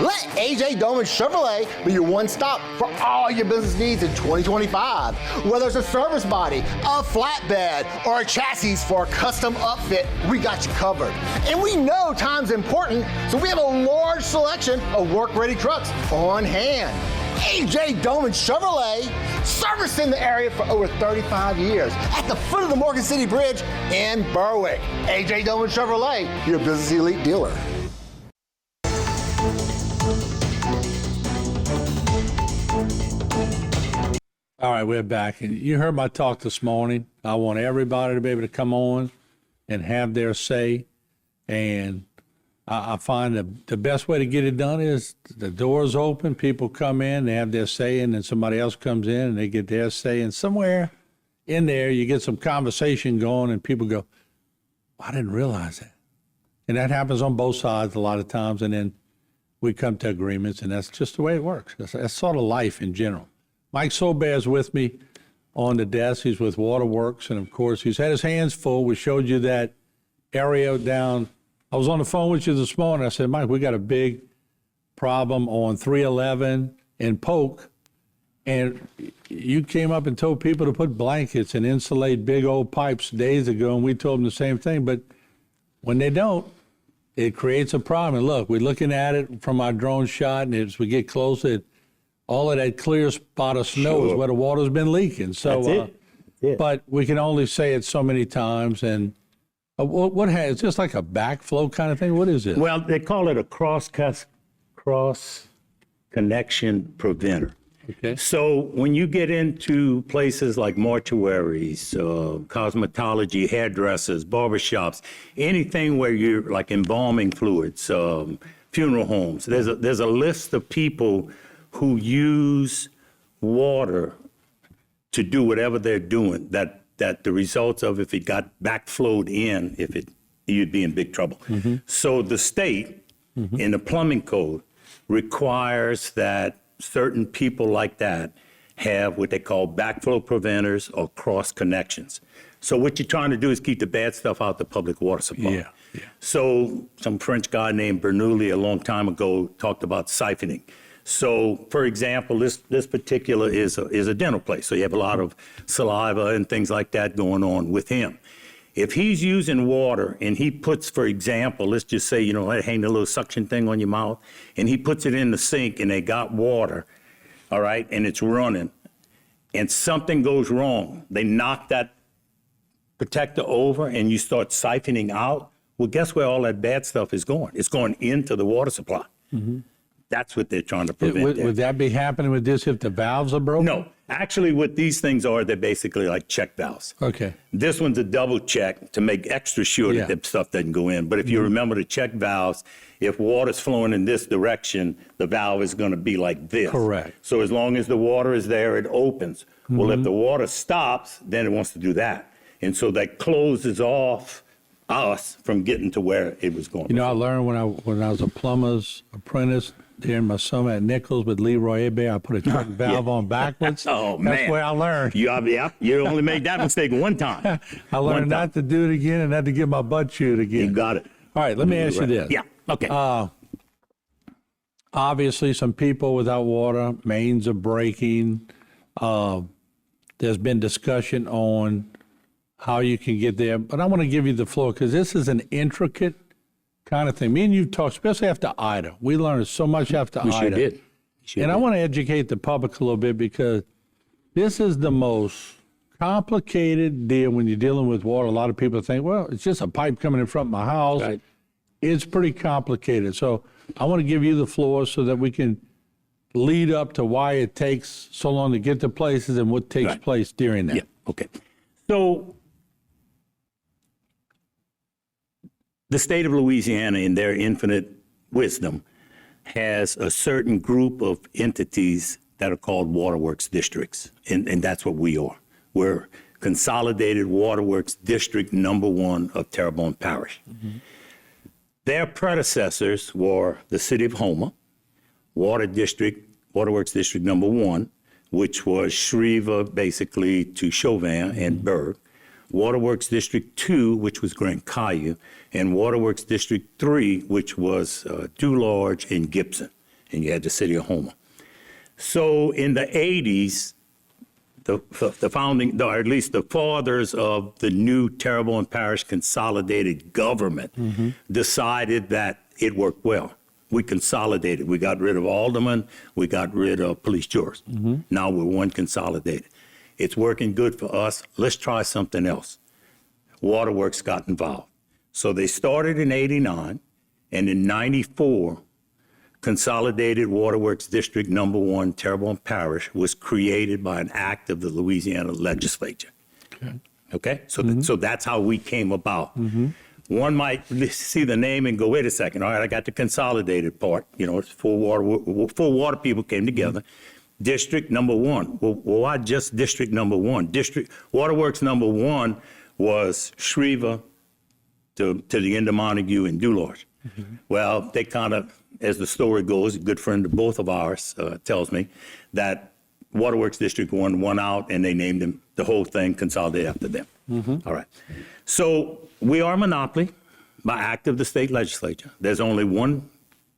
Let AJ Doman Chevrolet be your one stop for all your business needs in 2025. Whether it's a service body, a flatbed, or a chassis for a custom upfit, we got you covered. And we know time's important, so we have a large selection of work-ready trucks on hand. AJ Doman Chevrolet, servicing the area for over 35 years at the foot of the Morgan City Bridge in Berwick. AJ Doman Chevrolet, your business elite dealer. All right, we're back. And you heard my talk this morning. I want everybody to be able to come on and have their say. And I find the best way to get it done is the doors open, people come in, they have their say, and then somebody else comes in and they get their say. And somewhere in there, you get some conversation going and people go, I didn't realize that. And that happens on both sides a lot of times. And then we come to agreements, and that's just the way it works. That's sort of life in general. Mike Sobert is with me on the desk. He's with Waterworks, and of course, he's had his hands full. We showed you that area down. I was on the phone with you this morning. I said, Mike, we got a big problem on 311 in Polk, and you came up and told people to put blankets and insulate big old pipes days ago, and we told them the same thing. But when they don't, it creates a problem. And look, we're looking at it from our drone shot, and as we get closer, all of that clear spot of snow is where the water's been leaking. So, That's it. But we can only say it so many times. And what has, it's just like a backflow kind of thing? What is it? Well, they call it a cross connection preventer. Okay. So when you get into places like mortuaries, cosmetology, hairdressers, barbershops, anything where you're like embalming fluids, funeral homes, there's a list of people who use water to do whatever they're doing, that the results of, if it got backflowed in, you'd be in big trouble. Mm-hmm. So the state, in the plumbing code, requires that certain people like that have what they call backflow preventers or cross connections. So what you're trying to do is keep the bad stuff out the public water supply. Yeah. So some French guy named Bernoulli a long time ago talked about siphoning. So, for example, this particular is a dental place. So you have a lot of saliva and things like that going on with him. If he's using water and he puts, for example, let's just say, hang a little suction thing on your mouth, and he puts it in the sink and they got water, all right, and it's running, and something goes wrong. They knock that protector over and you start siphoning out. Well, guess where all that bad stuff is going? It's going into the water supply. Mm-hmm. That's what they're trying to prevent. Would that be happening with this if the valves are broken? No. Actually, what these things are, they're basically like check valves. Okay. This one's a double check to make extra sure that the stuff doesn't go in. But if you remember the check valves, if water's flowing in this direction, the valve is going to be like this. Correct. So as long as the water is there, it opens. Mm-hmm. Well, if the water stops, then it wants to do that. And so that closes off us from getting to where it was going. I learned when I was a plumber's apprentice during my summer at Nichols with Leroy Hebert, I put a check valve on backwards. Oh, man. That's where I learned. You only made that mistake one time. I learned not to do it again and not to get my butt chewed again. You got it. All right, let me ask you this. Yeah, okay. Obviously, some people without water, mains are breaking. There's been discussion on how you can get there, but I want to give you the floor because this is an intricate kind of thing. Me and you talked, especially after Ida. We learned so much after Ida. Sure did. And I want to educate the public a little bit because this is the most complicated deal when you're dealing with water. A lot of people think, well, it's just a pipe coming in front of my house. Right. It's pretty complicated. So I want to give you the floor so that we can lead up to why it takes so long to get to places and what takes place during that. Yeah, okay. So the state of Louisiana, in their infinite wisdom, has a certain group of entities that are called waterworks districts, and that's what we are. We're Consolidated Waterworks District number 1 of Terrebonne Parish. Mm-hmm. Their predecessors were the city of Houma, Waterworks District number 1, which was Shreva basically to Chauvin and Berg, Waterworks District 2, which was Grand Caillou, and Waterworks District 3, which was Dularge and Gibson. and you had the city of Houma. So in the 80s, the founding, or at least the fathers of the new Terrebonne Parish consolidated government decided that it worked well. We consolidated. We got rid of aldermen. We got rid of police jurors. Now we're one consolidated. It's working good for us. Let's try something else. Waterworks got involved. So they started in 89, and in 94, Consolidated Waterworks District Number 1, Terrebonne Parish, was created by an act of the Louisiana legislature. Okay? So, so that's how we came about. One might see the name and go, wait a second, all right, I got the consolidated part. You know, it's full water people came together. District Number 1. Well, why just District Number 1? Waterworks Number 1 was Shreva to the end of Montague and Dularge. Well, they kind of, as the story goes, a good friend of both of ours tells me that Waterworks District 1 won out and they named them, the whole thing consolidated after them. All right. So we are a monopoly by act of the state legislature. There's only one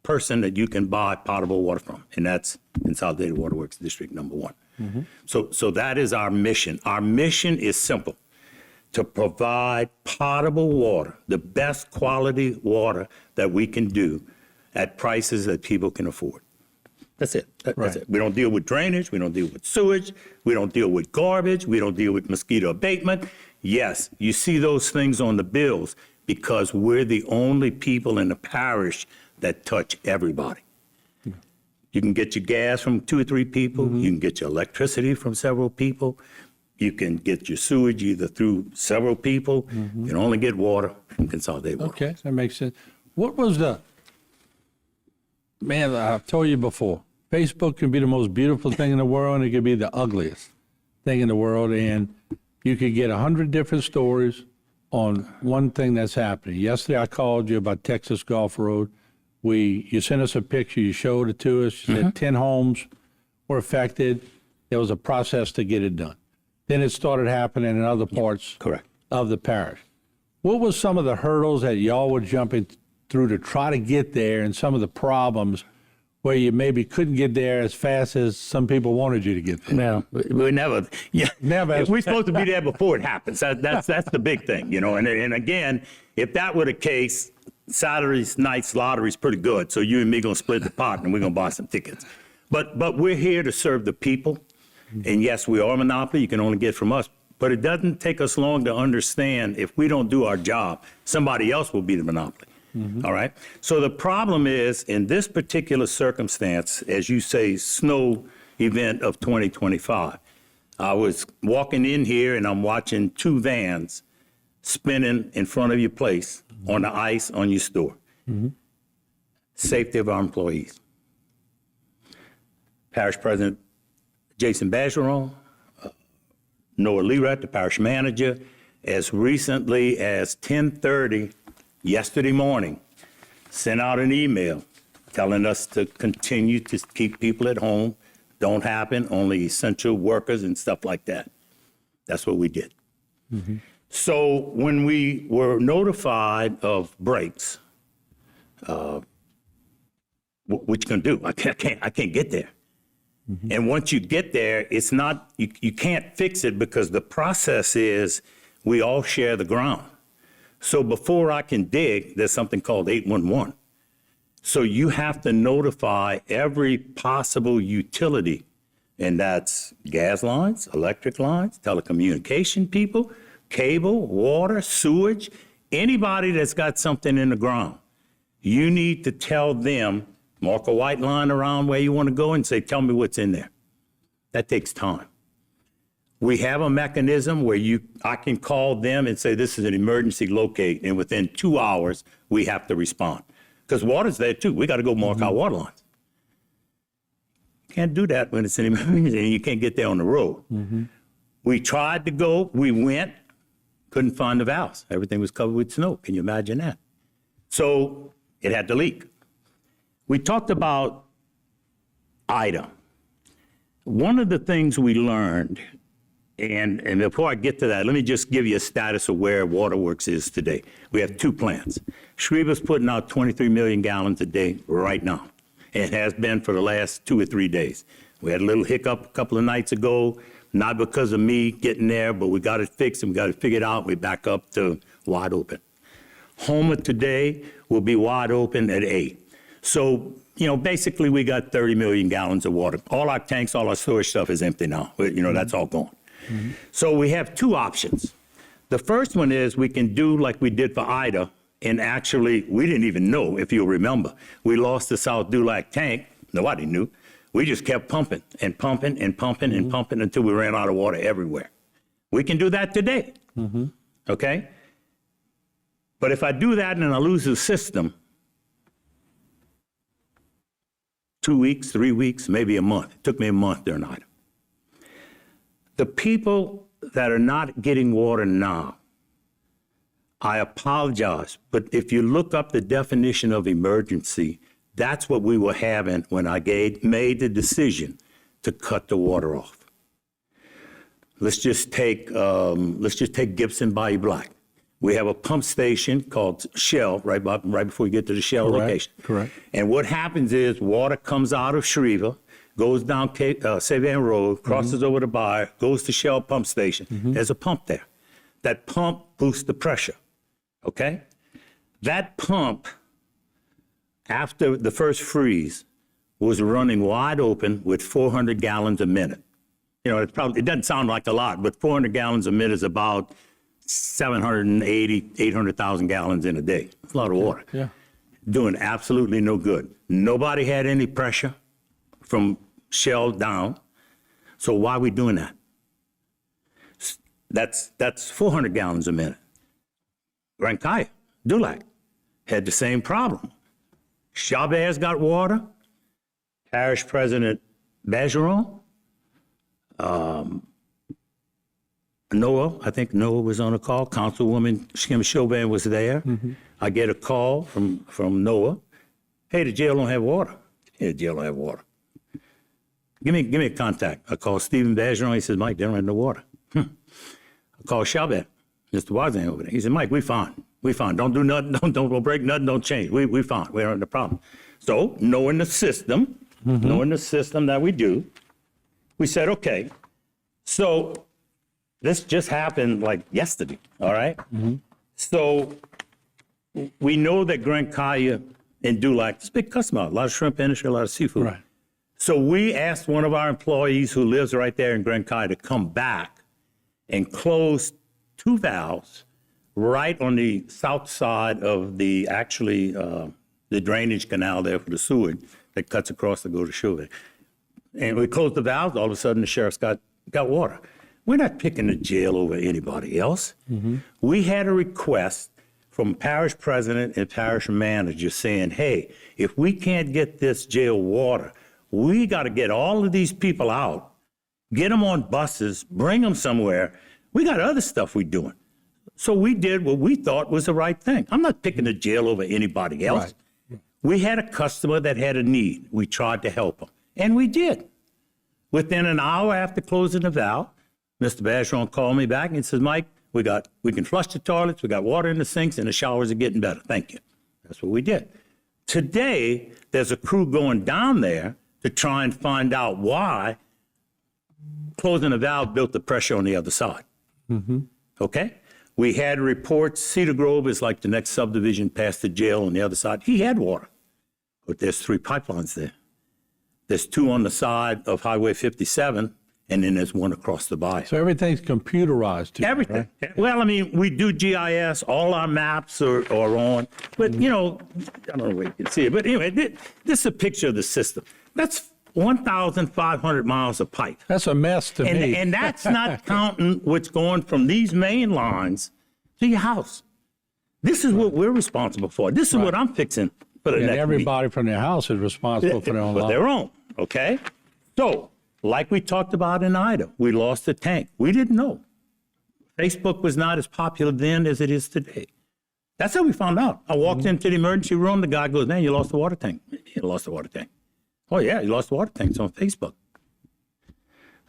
person that you can buy potable water from, and that's Consolidated Waterworks District Number 1. So that is our mission. Our mission is simple: to provide potable water, the best quality water that we can do at prices that people can afford. That's it. That's it. We don't deal with drainage. We don't deal with sewage. We don't deal with garbage. We don't deal with mosquito abatement. Yes, you see those things on the bills because we're the only people in the parish that touch everybody. You can get your gas from 2 or 3 people. You can get your electricity from several people. You can get your sewage either through several people. You can only get water from Consolidated Water. Okay, that makes sense. What was man, I've told you before, Facebook can be the most beautiful thing in the world, and it can be the ugliest thing in the world, and you could get 100 different stories on one thing that's happening. Yesterday, I called you about Texas Gulf Road. You sent us a picture, you showed it to us, you said 10 homes were affected. There was a process to get it done. Then it started happening in other parts of the parish. What was some of the hurdles that y'all were jumping through to try to get there, and some of the problems where you maybe couldn't get there as fast as some people wanted you to get there? No, we never. Yeah, never. We're supposed to be there before it happens. That's the big thing, you know. And again, if that were the case, Saturday night's lottery is pretty good. So you and me gonna split the pot, and we're gonna buy some tickets. But we're here to serve the people. And yes, we are a monopoly. You can only get from us. But it doesn't take us long to understand if we don't do our job, somebody else will be the monopoly. All right? So the problem is, in this particular circumstance, as you say, snow event of 2025, I was walking in here and I'm watching 2 vans spinning in front of your place on the ice on your store. Safety of our employees. Parish President Jason Bergeron, Noah Lerat, the parish manager, as recently as 10:30 yesterday morning, sent out an email telling us to continue to keep people at home, don't happen, only essential workers and stuff like that. That's what we did. So when we were notified of breaks, what you gonna do? I can't get there. And once you get there, it's not, you can't fix it because the process is we all share the ground. So before I can dig, there's something called 811. So you have to notify every possible utility, and that's gas lines, electric lines, telecommunication people, cable, water, sewage, anybody that's got something in the ground. You need to tell them, mark a white line around where you want to go and say, tell me what's in there. That takes time. We have a mechanism where I can call them and say, this is an emergency locate, and within 2 hours, we have to respond. Because water's there too. We got to go mark our water lines. Can't do that when it's an emergency and you can't get there on the road. We tried to go, we went, couldn't find the valves. Everything was covered with snow. Can you imagine that? So it had to leak. We talked about Ida. One of the things we learned, and before I get to that, let me just give you a status of where Waterworks is today. We have 2 plants. Shreva's putting out 23 million gallons a day right now. and has been for the last 2 or 3 days. We had a little hiccup a couple of nights ago, not because of me getting there, but we got it fixed and we got it figured out. We're back up to wide open. Houma today will be wide open at 8. So, basically we got 30 million gallons of water. All our tanks, all our storage stuff is empty now. That's all gone. Mm-hmm. So we have two options. The first one is we can do like we did for Ida, and actually we didn't even know, if you'll remember. We lost the South Dulac tank. Nobody knew. We just kept pumping and pumping and pumping and pumping until we ran out of water everywhere. We can do that today, okay? But if I do that and I lose the system, 2 weeks, 3 weeks, maybe a month. It took me a month during Ida. The people that are not getting water now, I apologize, but if you look up the definition of emergency, that's what we were having when I made the decision to cut the water off. Let's just take Gibson Bayou Black. We have a pump station called Shell right before you get to the Shell location. Correct. And what happens is water comes out of Shreva, goes down Sobert Road, crosses over the Bayou, goes to Shell pump station. There's a pump there. That pump boosts the pressure, okay? That pump, after the first freeze, was running wide open with 400 gallons a minute. It doesn't sound like a lot, but 400 gallons a minute is about 780, 800,000 gallons in a day. It's a lot of water. Yeah. Doing absolutely no good. Nobody had any pressure from Shell down. So why are we doing that? That's 400 gallons a minute. Rankaya, Dulac, had the same problem. Sobert's got water. Parish President Bergeron, Noah, I think Noah was on a call. Councilwoman Kim Sobert was there. I get a call from Noah. Hey, the jail don't have water. Yeah, the jail don't have water. Give me a contact. I call Stephen Bergeron. He says, Mike, they don't have no water. I call Sobert, Mr. Wazan over there. He said, Mike, we fine. We fine. Don't do nothing. Don't break nothing. Don't change. We fine. We aren't the problem. So knowing the system, that we do, we said, okay, so this just happened like yesterday, all right? So we know that Grand Kaya and Dulac, it's a big customer, a lot of shrimp industry, a lot of seafood. Right. So we asked one of our employees who lives right there in Grand Kaya to come back and close 2 valves right on the south side of the drainage canal there for the sewage that cuts across to go to Sobert. And we closed the valves, all of a sudden the sheriff's got water. We're not picking the jail over anybody else. We had a request from parish president and parish manager saying, hey, if we can't get this jail water, we got to get all of these people out, get them on buses, bring them somewhere. We got other stuff we're doing. So we did what we thought was the right thing. I'm not picking the jail over anybody else. Right. We had a customer that had a need. We tried to help them, and we did. Within an hour after closing the valve, Mr. Bergeron called me back and says, Mike, we can flush the toilets, we got water in the sinks, and the showers are getting better. Thank you. That's what we did. Today, there's a crew going down there to try and find out why closing the valve built the pressure on the other side. Okay? We had reports, Cedar Grove is like the next subdivision past the jail on the other side. He had water, but there's 3 pipelines there. There's 2 on the side of Highway 57, and then there's 1 across the bayou. So everything's computerized too. Everything. Right? Well, I mean, we do GIS, all our maps are on, but I don't know where you can see it, but anyway, this is a picture of the system. That's 1,500 miles of pipe. That's a mess to me. And that's not counting what's going from these main lines to your house. This is what we're responsible for. This is what I'm fixing for the And next everybody from their house is responsible for their own life. their own, okay? So, like we talked about in Ida, we lost a tank. We didn't know. Facebook was not as popular then as it is today. That's how we found out. I walked into the emergency room. The guy goes, man, you lost the water tank. You lost the water tank. Oh, yeah, you lost the water tank. It's on Facebook.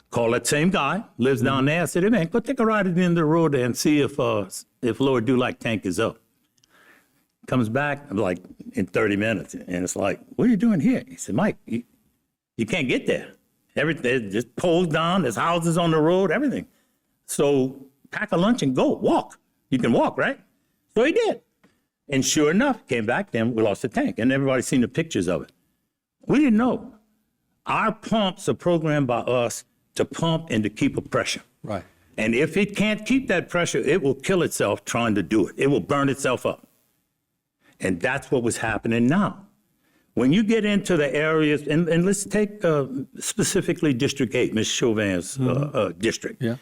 Call that same guy, lives down there. I said, hey, man, go take a ride at the end of the road and see if Lower Dulac tank is up. Comes back, I'm like, in 30 minutes. And it's like, what are you doing here? He said, Mike, you can't get there. Everything, just poles down, there's houses on the road, everything. So pack a lunch and go, walk. You can walk, right? So he did. And sure enough, came back, then we lost the tank. And everybody's seen the pictures of it. We didn't know. Our pumps are programmed by us to pump and to keep a pressure. Right. And if it can't keep that pressure, it will kill itself trying to do it. It will burn itself up. And that's what was happening now. When you get into the areas, and let's take specifically District 8, Ms. Chauvin's district. Yeah.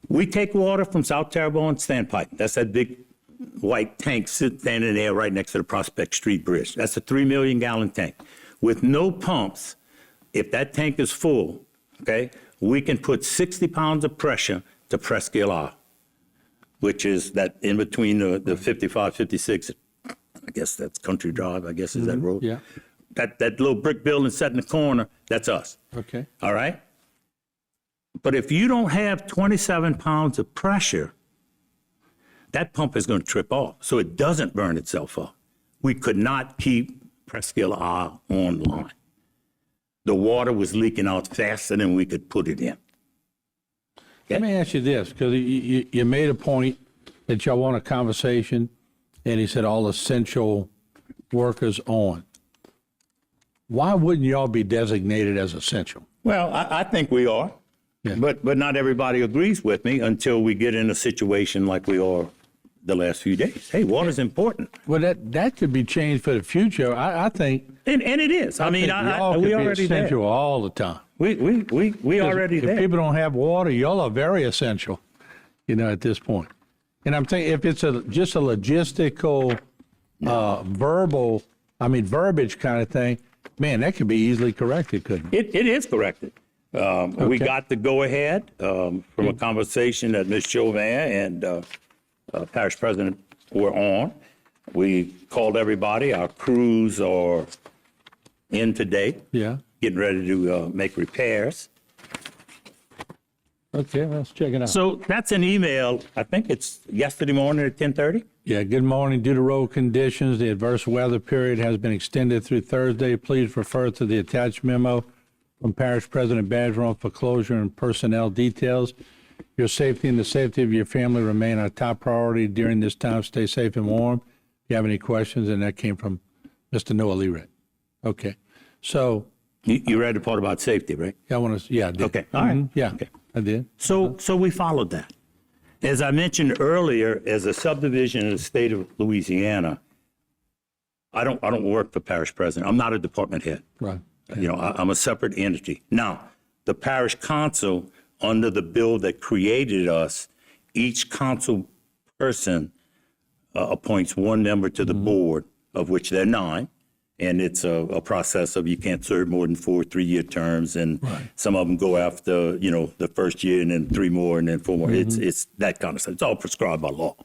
We take water from South Terrebonne standpipe. That's that big white tank standing there right next to the Prospect Street Bridge. That's a 3 million gallon tank. With no pumps, if that tank is full, okay, we can put 60 pounds of pressure to Presqu'île R, which is that in between the 55, 56, I guess that's Country Drive, I guess is that road? Yeah. That little brick building set in the corner, that's us. Okay. All right? But if you don't have 27 pounds of pressure, that pump is going to trip off, so it doesn't burn itself up. We could not keep Presqu'île R online. The water was leaking out faster than we could put it in. Let me ask you this, because you made a point that y'all want a conversation, and he said all essential workers on. Why wouldn't y'all be designated as essential? Well, I think we are, Yeah. but not everybody agrees with me until we get in a situation like we are the last few days. Hey, water's important. Well, that could be changed for the future. I think. And it is. I mean, y'all could we be already essential there. all the time. We already If there. people don't have water, y'all are very essential, at this point. And I'm thinking if it's just a logistical, verbiage kind of thing, man, that could be easily corrected, couldn't it? It is corrected. We got the go-ahead from a conversation that Ms. Chauvin and Parish President were on. We called everybody. Our crews are in today, Yeah. getting ready to make repairs. Okay, let's check it out. So that's an email. I think it's yesterday morning at 10:30. Yeah, good morning. Due to road conditions, the adverse weather period has been extended through Thursday. Please refer to the attached memo from Parish President Bergeron for closure and personnel details. Your safety and the safety of your family remain our top priority during this time. Stay safe and warm. If you have any questions, and that came from Mr. Noah Learet. Okay, so You read the part about safety, right? I want to, I did. Okay, all right. Yeah, Okay. I did. So we followed that. As I mentioned earlier, as a subdivision in the state of Louisiana, I don't work for parish president. I'm not a department head. Right. I'm a separate entity. Now, the parish council, under the bill that created us, each council person appoints one member to the board, of which there are 9. And it's a process of you can't serve more than 4 3-year terms, and some of them go after the first year, and then 3 more, and then 4 more. It's that kind of stuff. It's all prescribed by law,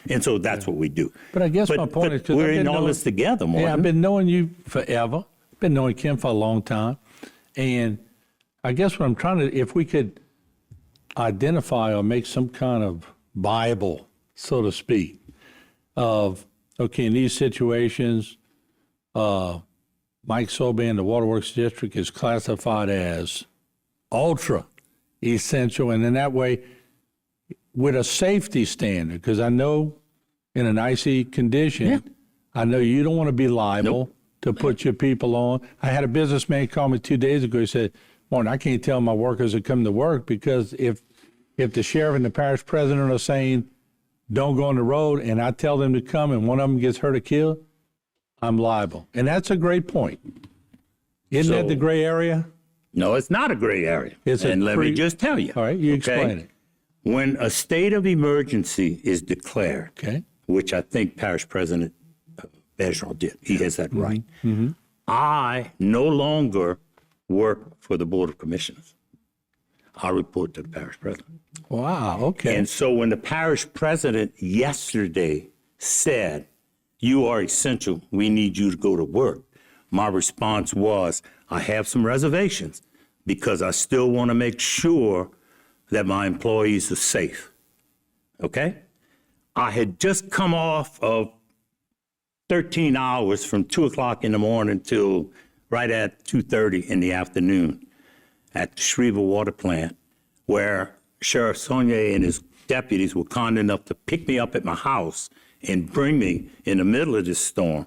and so that's what we do. But I guess my point is, 'cause we're I've been in all knowing- this together, Martin. Yeah, I've been knowing you forever. Been knowing Kim for a long time, and I guess what I'm trying to, if we could identify or make some kind of Bible, so to speak, of okay, in these situations. Mike Sobert in the Waterworks District is classified as ultra essential, and in that way, with a safety standard, because I know in an icy condition, I know you don't want to be liable to put your people on. I had a businessman call me 2 days ago. He said, Martin, I can't tell my workers to come to work because if the sheriff and the parish president are saying, don't go on the road, and I tell them to come and one of them gets hurt or killed, I'm liable. And that's a great point. Isn't that the gray area? No, it's not a gray area. And let me just tell you. All right, you explain it. When a state of emergency is declared, Okay. which I think Parish President Bergeron did, he has that right. I no longer work for the Board of Commissioners. I report to the Parish President. Wow, okay. And so when the Parish President yesterday said, you are essential, we need you to go to work, my response was, I have some reservations because I still want to make sure that my employees are safe. Okay? I had just come off of 13 hours from 2 o'clock in the morning till right at 2:30 in the afternoon at the Shreveport Water Plant, where Sheriff Saunier and his deputies were kind enough to pick me up at my house and bring me in the middle of this storm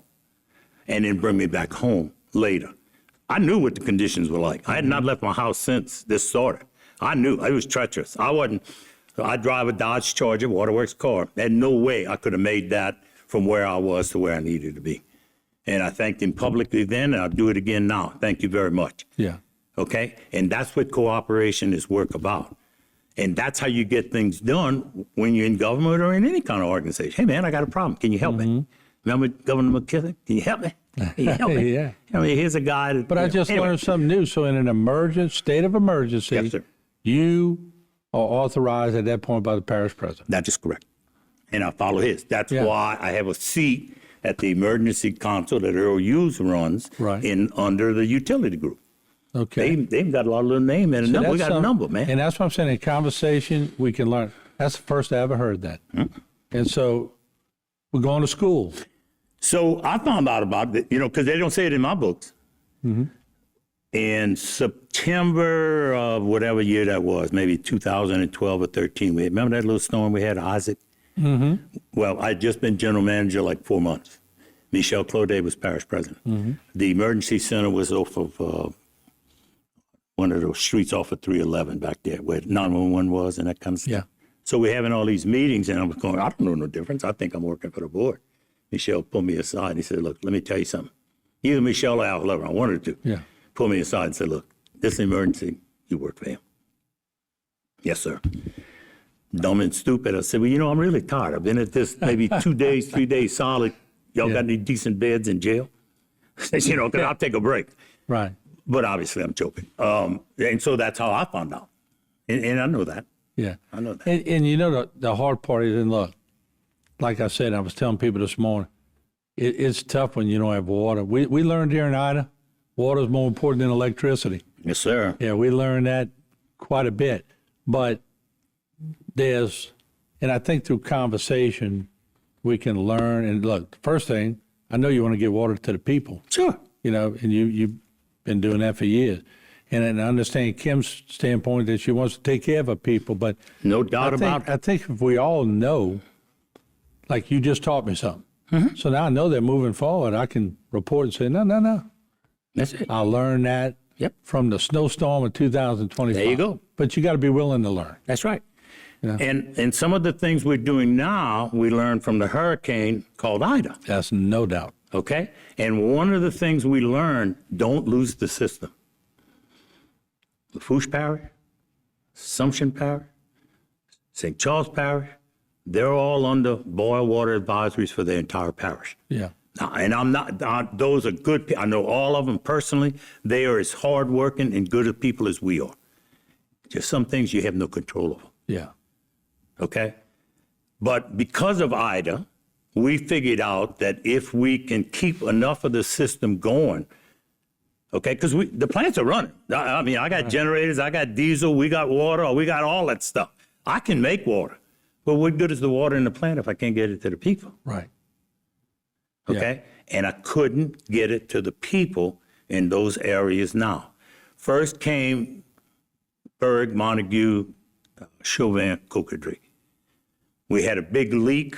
and then bring me back home later. I knew what the conditions were like. I had not left my house since this started. I knew it was treacherous. I drive a Dodge Charger, Waterworks car. There's no way I could have made that from where I was to where I needed to be. And I thanked him publicly then, and I'll do it again now. Thank you very much. Yeah. Okay? And that's what cooperation is work about. And that's how you get things done when you're in government or in any kind of organization. Hey, man, I got a problem. Can you help me? Remember Governor McKissick? Can you help me? Can you help me? Yeah. I mean, here's a guy that... But I just learned something new. So in an state of emergency, Yes, sir. you are authorized at that point by the parish president. That is correct. And I follow his. That's why I have a seat at the emergency council that Earl Hughes runs under the utility group. Okay. They've got a lot of little name and a number. We got a number, man. And that's what I'm saying. In conversation, we can learn. That's the first I ever heard that. And so we're going to school. So I found out about it, because they don't say it in my books. In September of whatever year that was, maybe 2012 or 13, remember that little storm we had, Isaac? Well, I'd just been general manager like 4 months. Michel Clodet was parish president. The emergency center was off of one of those streets off of 311 back there where 911 was and that kind of stuff. Yeah. So we're having all these meetings and I was going, I don't know no difference. I think I'm working for the board. Michel pulled me aside and he said, look, let me tell you something. Either Michel or Al Glover, I wanted to. Yeah. Pulled me aside and said, look, this is an emergency. You work for him. Yes, sir. Dumb and stupid. I said, well, I'm really tired. I've been at this maybe 2 days, 3 days solid. Y'all got any decent beds in jail? Because I'll take a break. Right. But obviously I'm joking. And so that's how I found out. And I know that. Yeah. I know that. And the hard part is, and look, like I said, I was telling people this morning, it's tough when you don't have water. We learned here in Ida, water is more important than electricity. Yes, sir. Yeah, we learned that quite a bit. But and I think through conversation, we can learn. And look, the first thing, I know you want to get water to the people. Sure. And you've been doing that for years. And I understand Kim's standpoint that she wants to take care of her people, but no doubt about it. I think if we all know, like you just taught me something. So now I know that moving forward, I can report and say, no. That's it. I learned that from the snowstorm of 2025. There you go. But you got to be willing to learn. That's right. Yeah. And some of the things we're doing now, we learned from the hurricane called Ida. That's no doubt. Okay? And one of the things we learned, don't lose the system. Lafourche Parish, Assumption Parish, St. Charles Parish, they're all under boil water advisories for the entire parish. Yeah. Now, and I'm not, those are good people. I know all of them personally. They are as hardworking and good a people as we are. Just some things you have no control over. Yeah. Okay? But because of Ida, we figured out that if we can keep enough of the system going, okay, because the plants are running. I mean, I got generators, I got diesel, we got water, we got all that stuff. I can make water. But what good is the water in the plant if I can't get it to the people? Right. Okay? And I couldn't get it to the people in those areas now. First came Berg, Montague, Chauvin, Cocodrie. We had a big leak.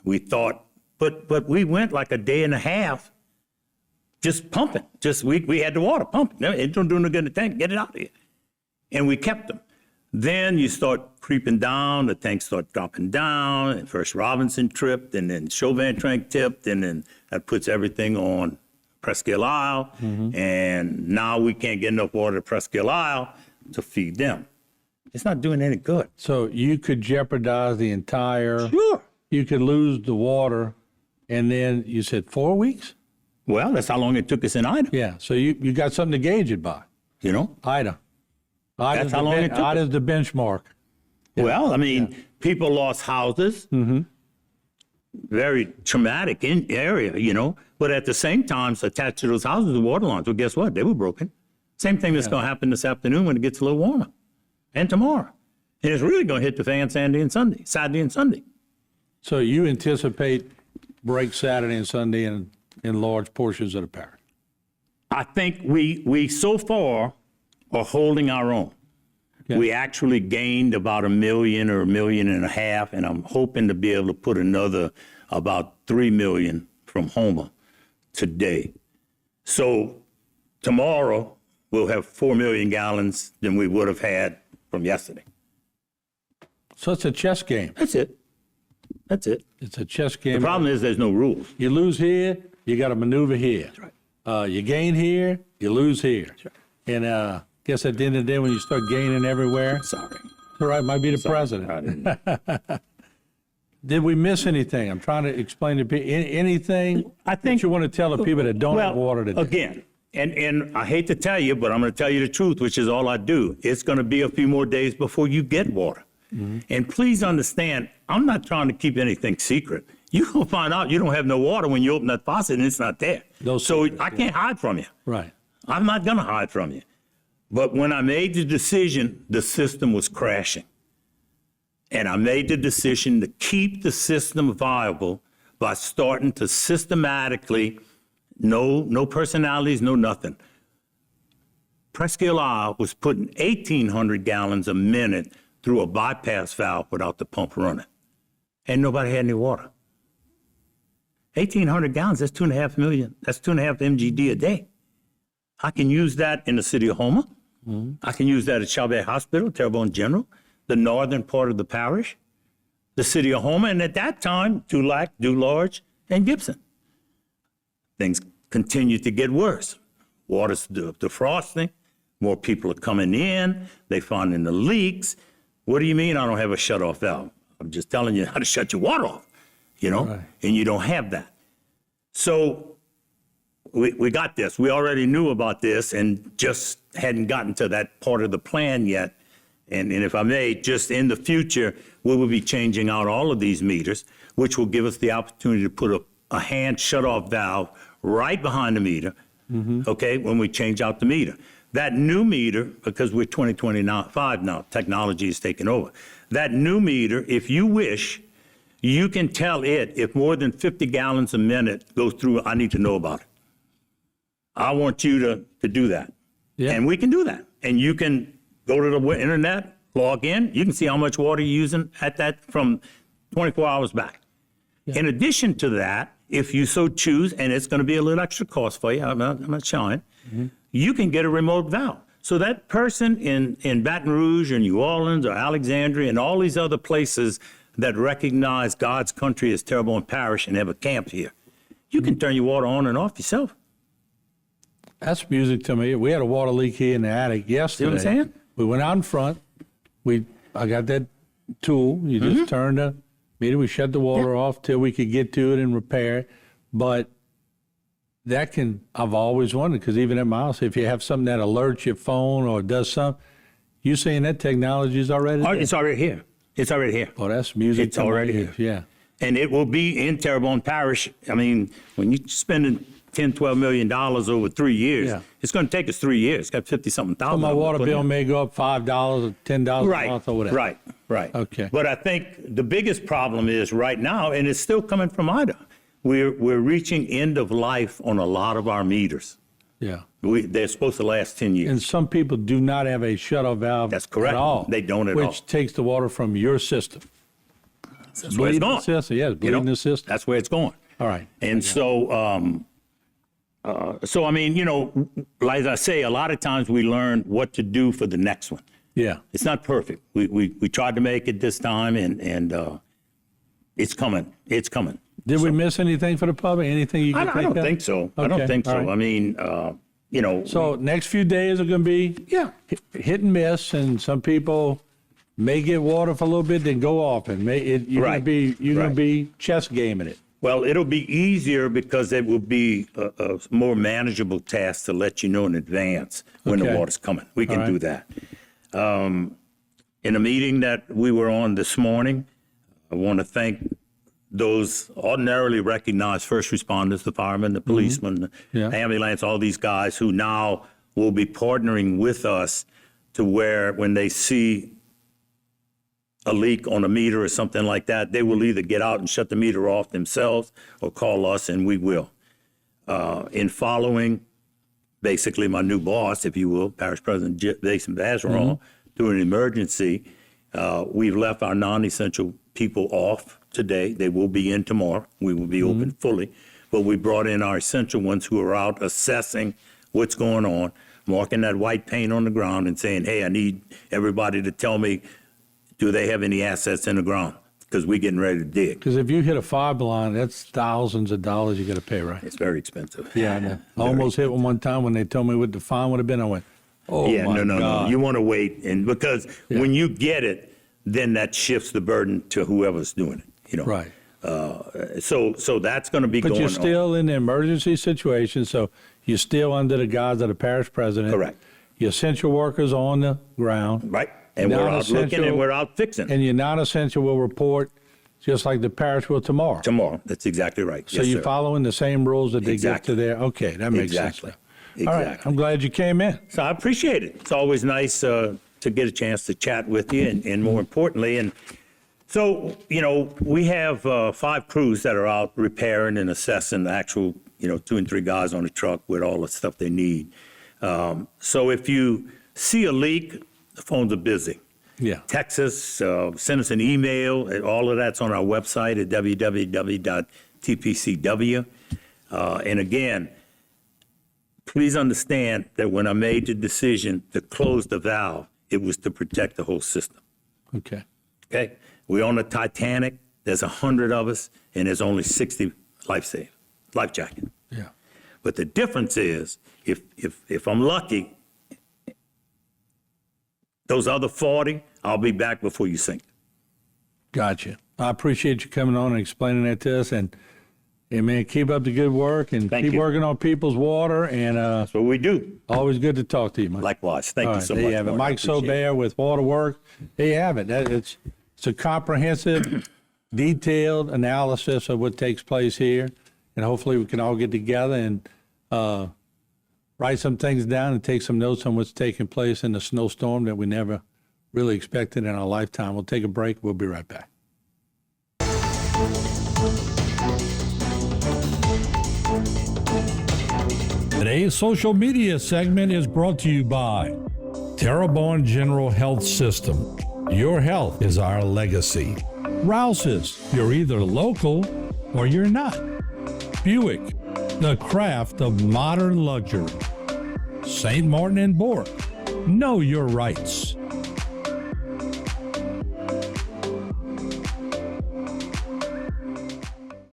We thought, but we went like a day and a half just pumping. We had the water pumping. It don't do no good in the tank. Get it out of here. And we kept them. Then you start creeping down, the tanks start dropping down, and first Robinson tripped, and then Chauvin tank tipped, and then that puts everything on Presque Isle, and now we can't get enough water to Presque Isle to feed them. It's not doing any good. So you could jeopardize the entire... Sure. You could lose the water, and then you said 4 weeks? Well, that's how long it took us in Ida. Yeah, so you got something to gauge it by. Ida. That's how long it took. Ida's the benchmark. Yeah. Well, I mean, people lost houses. Very traumatic area, But at the same time, attached to those houses, the water lines. Well, guess what? They were broken. Same thing that's going to happen this afternoon when it gets a little warmer, and tomorrow. And it's really going to hit the fan Saturday and Sunday. So you anticipate break Saturday and Sunday in large portions of the parish? I think we so far are holding our own. Okay. We actually gained about 1 million or 1.5 million, and I'm hoping to be able to put another about 3 million from Houma today. So tomorrow we'll have 4 million gallons than we would have had from yesterday. So it's a chess game. That's it. That's it. It's a chess game. The problem is there's no rules. You lose here, you got to maneuver here. That's right. You gain here, you lose here. That's right. And guess at the end of the day, when you start gaining everywhere, Sorry. it's all right, might be the president. I didn't- Did we miss anything? I'm trying to explain to people, anything I think that you want to tell the people that don't have water today? Again, and I hate to tell you, but I'm going to tell you the truth, which is all I do. It's going to be a few more days before you get water. Mm-hmm. And please understand, I'm not trying to keep anything secret. You're going to find out you don't have no water when you open that faucet and it's not there. No so secrets, I can't hide from you. Right. I'm not going to hide from you. But when I made the decision, the system was crashing. And I made the decision to keep the system viable by starting to systematically, no personalities, no nothing. Presque Isle was putting 1,800 gallons a minute through a bypass valve without the pump running. And nobody had any water. 1,800 gallons, that's 2.5 million. That's 2.5 MGD a day. I can use that in the city of Houma. Mm-hmm. I can use that at Sobert Hospital, Terrebonne General, the northern part of the parish, the city of Houma, and at that time, Dulac, Dularge, and Gibson. Things continue to get worse. Water's defrosting, more people are coming in, they finding the leaks. What do you mean I don't have a shut-off valve? I'm just telling you how to shut your water off, right. And you don't have that. So we got this. We already knew about this and just hadn't gotten to that part of the plan yet. And if I may, just in the future, we will be changing out all of these meters, which will give us the opportunity to put a hand shut-off valve right behind the meter, okay, when we change out the meter. That new meter, because we're 2025 now, technology is taking over. That new meter, if you wish, you can tell it if more than 50 gallons a minute goes through, I need to know about it. I want you to do that. Yeah. And we can do that. And you can go to the internet, log in, you can see how much water you're using at that from 24 hours back. Yeah. In addition to that, if you so choose, and it's going to be a little extra cost for you, I'm not showing, you can get a remote valve. So that person in Baton Rouge or New Orleans or Alexandria and all these other places that recognize God's country as Terrebonne Parish and have a camp here, you can turn your water on and off yourself. That's music to me. We had a water leak here in the attic yesterday. See what I'm saying? We went out in front. I got that tool. You just turn the meter. We shut the water off till we could get to it and repair it. But I've always wondered, because even at my house, if you have something that alerts your phone or does something, you saying that technology is already there? It's already here. It's already here. Oh, that's music. It's already here. Yeah. And it will be in Terrebonne Parish. I mean, when you're spending $10, $12 million over 3 years, it's going to take us 3 years. It's got 50-something thousand. So my water bill may go up $5 or $10 a month or whatever. Right. Okay. But I think the biggest problem is right now, and it's still coming from Ida, we're reaching end of life on a lot of our meters. Yeah. They're supposed to last 10 years. And some people do not have a shut-off valve. That's correct. At all. They don't at all. Which takes the water from your system. That's where it's going. System. Yes, bleeding the system. That's where it's going. All right. And so I mean, like I say, a lot of times we learn what to do for the next one. Yeah. It's not perfect. We tried to make it this time, and it's coming. It's coming. Did we miss anything for the public? Anything you can think of? I don't think so. Okay. I don't think so. Right. I mean, So next few days are going to be hit and miss, and some people may get water for a little bit, then go off, and you're going to be chess gaming it. Well, it'll be easier because it will be a more manageable task to let you know in advance when the water's coming. We can do that. In a meeting that we were on this morning, I want to thank those ordinarily recognized first responders, the firemen, the policemen, the ambulance, all these guys who now will be partnering with us to where when they see a leak on a meter or something like that, they will either get out and shut the meter off themselves or call us, and we will. In following, basically, my new boss, if you will, Parish President Jason Bazeron, through an emergency, we've left our non-essential people off today. They will be in tomorrow. We will be open fully. But we brought in our essential ones who are out assessing what's going on, marking that white paint on the ground and saying, hey, I need everybody to tell me, do they have any assets in the ground? Because we're getting ready to dig. Because if you hit a fiber line, that's thousands of dollars you got to pay, right? It's very expensive. Yeah, I know. I almost hit one time when they told me what the fine would have been. I went, oh, Yeah, my no. God. You want to wait, and because when you get it, then that shifts the burden to whoever's doing it, you know? Right. So that's going to be But going you're on. still in the emergency situation, so you're still under the guise of the parish president. Correct. Your essential workers are on the ground. Right, and we're out looking Non-essential- and we're out fixing. And your non-essential will report just like the parish will tomorrow. Tomorrow, that's exactly right. So Yes, you're sir. following the same rules that they get to Exactly. their, okay, that makes Exactly. sense. All right, Exactly. I'm glad you came in. So I appreciate it. It's always nice to get a chance to chat with you, and more importantly, and so, you know, we have 5 crews that are out repairing and assessing the actual, 2 and 3 guys on the truck with all the stuff they need. So if you see a leak, the phones are busy. Yeah. Text us, send us an email. All of that's on our website at www.tpcw. And again, please understand that when I made the decision to close the valve, it was to protect the whole system. Okay. Okay? We're on the Titanic. There's 100 of us, and there's only 60 life jackets. Yeah. But the difference is, if I'm lucky, those other 40, I'll be back before you sink. Gotcha. I appreciate you coming on and explaining that to us. And man, keep up the good work and Thank keep you. working on people's water. And That's what we do. always good to talk to you, Mike. Likewise. Thank All you right, so there much. you have it. Mark. I Mike appreciate it. Sobert with Water Work. There you have it. It's a comprehensive, detailed analysis of what takes place here. And hopefully we can all get together and write some things down and take some notes on what's taking place in the snowstorm that we never really expected in our lifetime. We'll take a break. We'll be right back. Today's social media segment is brought to you by Terrebonne General Health System. Your health is our legacy. Rouse's, you're either local or you're not. Buick, the craft of modern luxury. St. Martin and Bork, know your rights.